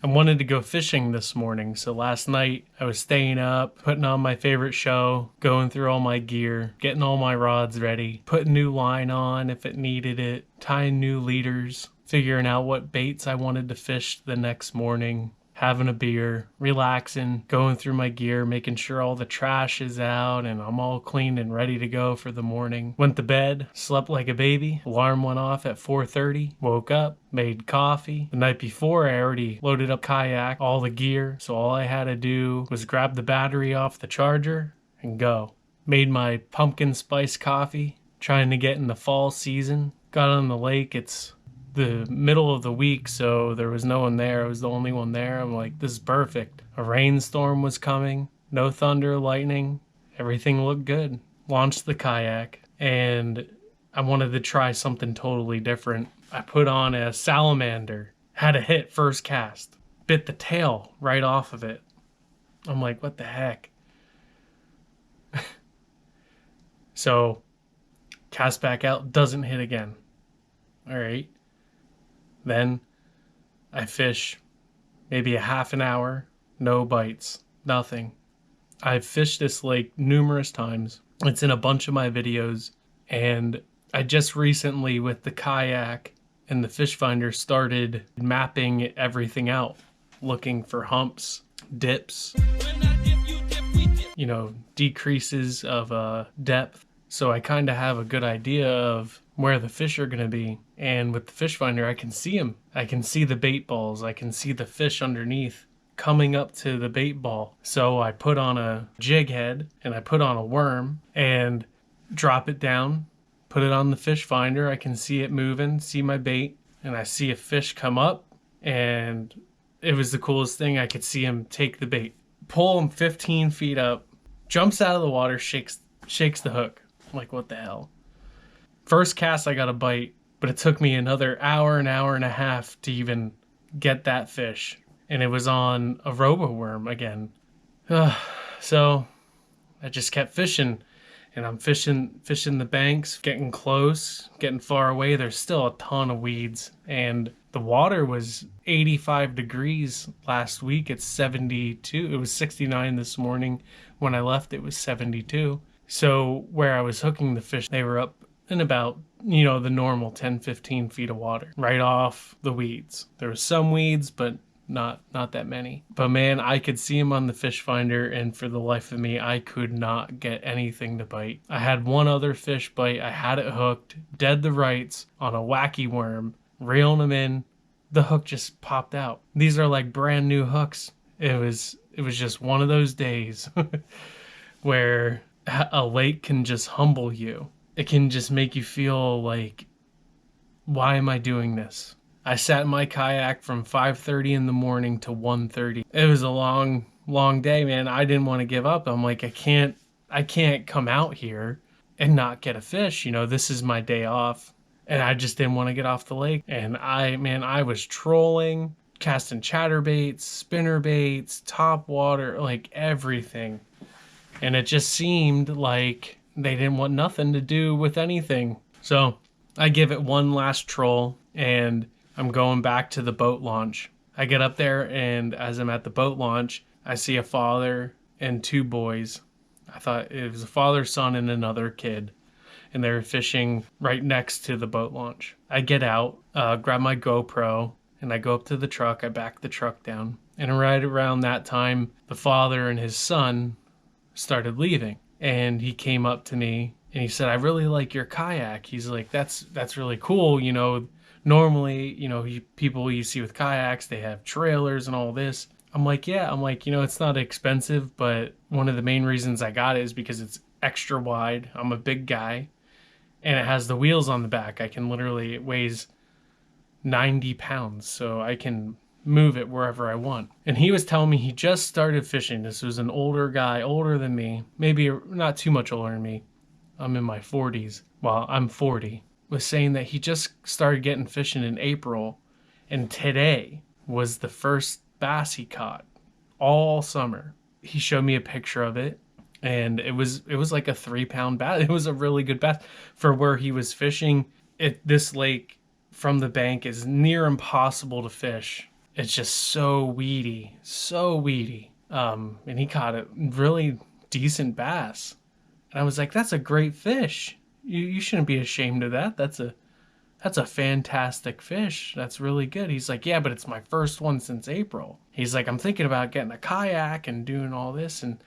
I wanted to go fishing this morning, so last night I was staying up, putting on my favorite show, going through all my gear, getting all my rods ready, putting new line on if it needed it, tying new leaders, figuring out what baits I wanted to fish the next morning, having a beer, relaxing, going through my gear, making sure all the trash is out and I'm all clean and ready to go for the morning. Went to bed, slept like a baby. Alarm went off at 4:30. Woke up, made coffee. The night before, I already loaded up Kayak, all the gear, so all I had to do was grab the battery off the charger and go. Made my pumpkin spice coffee, trying to get in the fall season. Got on the lake. It's the middle of the week, so there was no one there. I was the only one there. I'm like, this is perfect. A rainstorm was coming, no thunder, lightning. Everything looked good. Launched the kayak, and I wanted to try something totally different. I put on a salamander, had a hit first cast, bit the tail right off of it. I'm like, what the heck? So, cast back out, doesn't hit again. All right. Then I fish maybe a half an hour, no bites, nothing. I've fished this lake numerous times. It's in a bunch of my videos, and I just recently with the kayak and the fish finder started mapping everything out, looking for humps, dips, decreases of depth. So I kind of have a good idea of where the fish are going to be. And with the fish finder, I can see them. I can see the bait balls. I can see the fish underneath coming up to the bait ball. So I put on a jig head and I put on a worm and drop it down, put it on the fish finder. I can see it moving, see my bait, and I see a fish come up, and it was the coolest thing. I could see him take the bait, pull him 15 feet up, jumps out of the water, shakes the hook. I'm like, what the hell? First cast, I got a bite, but it took me another hour and a half to even get that fish. And it was on a robo worm again. So I just kept fishing, and I'm fishing the banks, getting close, getting far away. There's still a ton of weeds, and the water was 85 degrees last week. It's 72. It was 69 this morning. When I left, it was 72. So where I was hooking the fish, they were up in about, the normal 10, 15 feet of water, right off the weeds. There was some weeds, but not that many. But man, I could see them on the fish finder, and for the life of me, I could not get anything to bite. I had one other fish bite. I had it hooked, dead to rights, on a wacky worm, reeling them in. The hook just popped out. These are like brand new hooks. It was just one of those days where a lake can just humble you. It can just make you feel like, why am I doing this? I sat in my kayak from 5:30 in the morning to 1:30. It was a long day, man. I didn't want to give up. I'm like, I can't come out here and not get a fish. This is my day off. And I just didn't want to get off the lake. And I was trolling, casting chatterbaits, spinnerbaits, top water, like everything. And it just seemed like they didn't want nothing to do with anything. So I give it one last troll, and I'm going back to the boat launch. I get up there, and as I'm at the boat launch, I see a father and two boys. I thought it was a father, son, and another kid. And they were fishing right next to the boat launch. I get out, grab my GoPro, and I go up to the truck. I back the truck down. And right around that time, the father and his son started leaving. And he came up to me and he said, I really like your kayak. He's like, that's really cool. Normally, people you see with kayaks, they have trailers and all this. I'm like, yeah. I'm like, it's not expensive, but one of the main reasons I got it is because it's extra wide. I'm a big guy, and it has the wheels on the back. It weighs 90 pounds, so I can move it wherever I want. And he was telling me he just started fishing. This was an older guy, older than me, maybe not too much older than me. I'm in my 40s. Well, I'm 40. Was saying that he just started getting fishing in April, and today was the first bass he caught all summer. He showed me a picture of it, and it was like a 3-pound bass. It was a really good bass for where he was fishing. This lake from the bank is near impossible to fish It's just so weedy, so weedy. And he caught a really decent bass. And I was like, that's a great fish. You shouldn't be ashamed of that. That's a fantastic fish. That's really good. He's like, yeah, but it's my first one since April. He's like, I'm thinking about getting a kayak and doing all this, and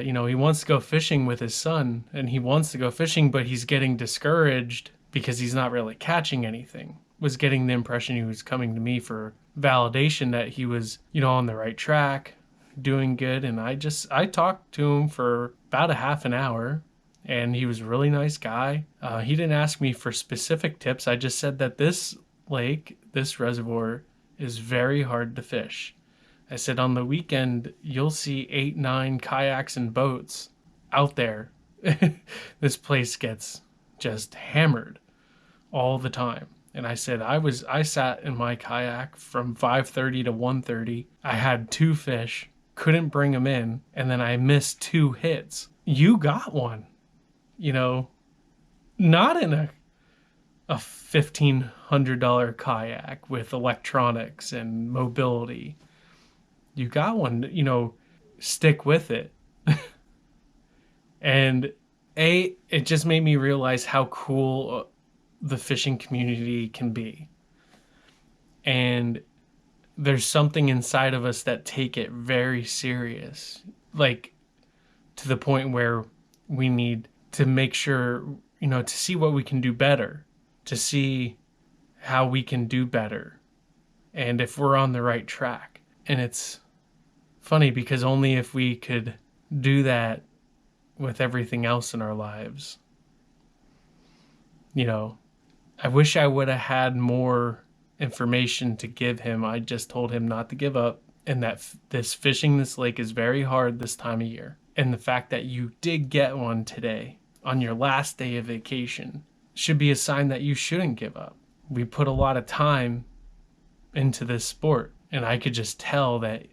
you know, he wants to go fishing with his son, and he wants to go fishing, but he's getting discouraged because he's not really catching anything. Was getting the impression he was coming to me for validation that he was, you know, on the right track, doing good, and I talked to him for about a half an hour, and he was a really nice guy. He didn't ask me for specific tips. I just said that this lake, this reservoir, is very hard to fish. I said on the weekend you'll see 8, 9 kayaks and boats out there. This place gets just hammered all the time. And I said I sat in my kayak from 5:30 to 1:30. I had 2 fish, couldn't bring them in, and then I missed 2 hits. You got one, you know, not in a $1,500 kayak with electronics and mobility. You got one, you know, stick with it. And it just made me realize how cool the fishing community can be. And there's something inside of us that take it very serious, like to the point where we need to make sure, you know, to see what we can do better, to see how we can do better, and if we're on the right track. And it's funny because only if we could do that with everything else in our lives, you know, I wish I would have had more information to give him. I just told him not to give up, and that this fishing this lake is very hard this time of year. And the fact that you did get one today on your last day of vacation should be a sign that you shouldn't give up. We put a lot of time into this sport, and I could just tell that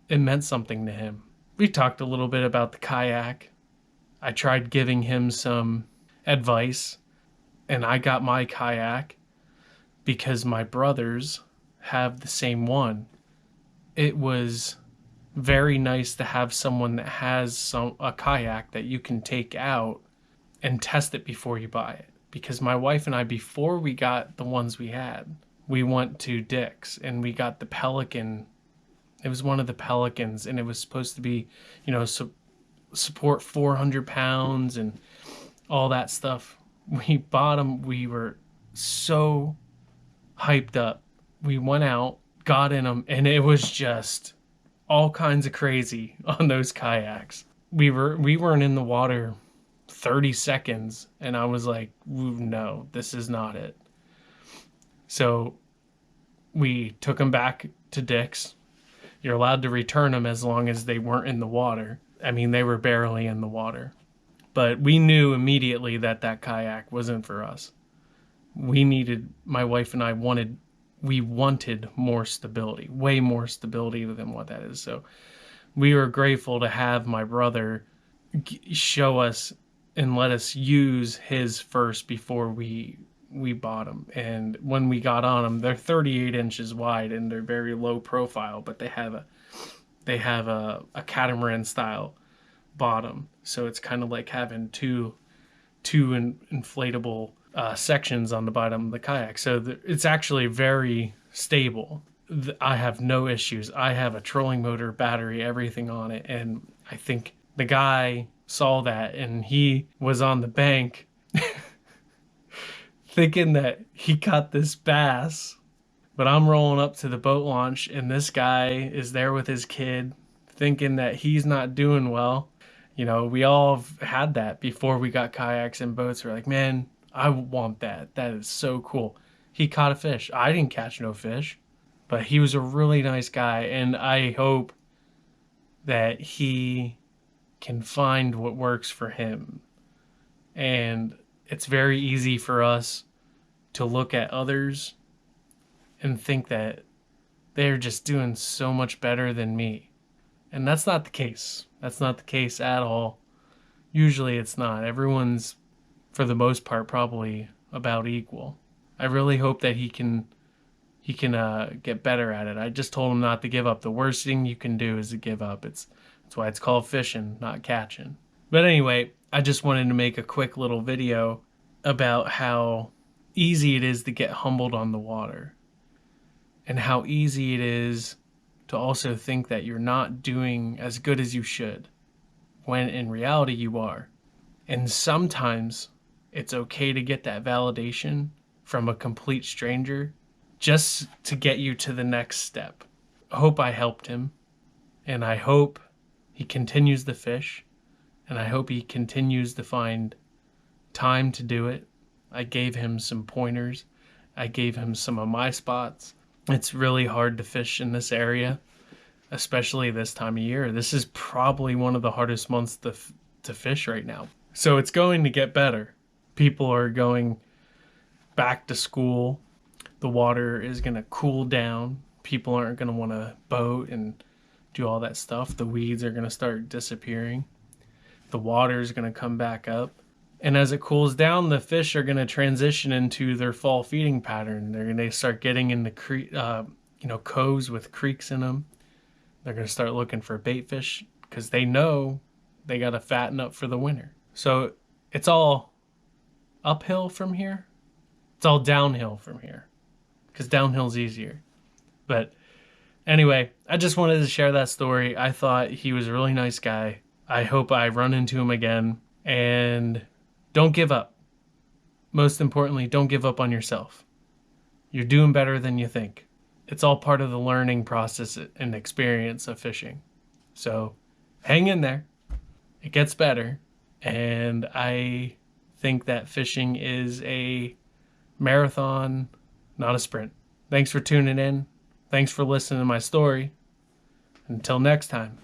it meant something to him. We talked a little bit about the kayak. I tried giving him some advice, and I got my kayak because my brothers have the same one. It was very nice to have someone that has a kayak that you can take out and test it before you buy it. Because my wife and I, before we got the ones we had, we went to Dick's and we got the Pelican. It was one of the Pelicans, and it was supposed to be, you know, support 400 pounds and all that stuff. We bought them. We were so hyped up. We went out, got in them, and it was just all kinds of crazy on those kayaks. We weren't in the water 30 seconds, and I was like, no, this is not it. So we took them back to Dick's. You're allowed to return them as long as they weren't in the water. I mean, they were barely in the water. But we knew immediately that that kayak wasn't for us. My wife and I wanted more stability, way more stability than what that is. So we were grateful to have my brother show us and let us use his first before we bought them. And when we got on them, they're 38 inches wide and they're very low profile, but they have a catamaran style bottom. So it's kind of like having two inflatable sections on the bottom of the kayak. So it's actually very stable. I have no issues. I have a trolling motor, battery, everything on it. And I think the guy saw that and he was on the bank thinking that he caught this bass. But I'm rolling up to the boat launch and this guy is there with his kid thinking that he's not doing well. You know, we all had that before we got kayaks and boats. We're like, man, I want that. That is so cool. He caught a fish. I didn't catch no fish, but he was a really nice guy. And I hope that he can find what works for him. And it's very easy for us to look at others and think that they're just doing so much better than me. And that's not the case. That's not the case at all. Usually it's not. Everyone's, for the most part, probably about equal. I really hope that he can he can get better at it. I just told him not to give up. The worst thing you can do is to give up. That's why it's called fishing, not catching. But anyway, I just wanted to make a quick little video about how easy it is to get humbled on the water, and how easy it is to also think that you're not doing as good as you should, when in reality you are. And sometimes it's okay to get that validation from a complete stranger just to get you to the next step. I hope I helped him, and I hope he continues to fish, and I hope he continues to find time to do it. I gave him some pointers. I gave him some of my spots. It's really hard to fish in this area, especially this time of year. This is probably one of the hardest months to fish right now. So it's going to get better. People are going back to school. The water is going to cool down. People aren't going to want to boat and do all that stuff. The weeds are going to start disappearing. The water is going to come back up. And as it cools down, the fish are going to transition into their fall feeding pattern. They're going to start getting into coves with creeks in them. They're going to start looking for bait fish because they know they got to fatten up for the winter. So it's all uphill from here. It's all downhill from here because downhill's easier. But anyway, I just wanted to share that story. I thought he was a really nice guy. I hope I run into him again. And don't give up. Most importantly, don't give up on yourself. You're doing better than you think. It's all part of the learning process and experience of fishing. So hang in there. It gets better. And I think that fishing is a marathon, not a sprint. Thanks for tuning in. Thanks for listening to my story. Until next time,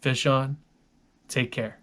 fish on. Take care.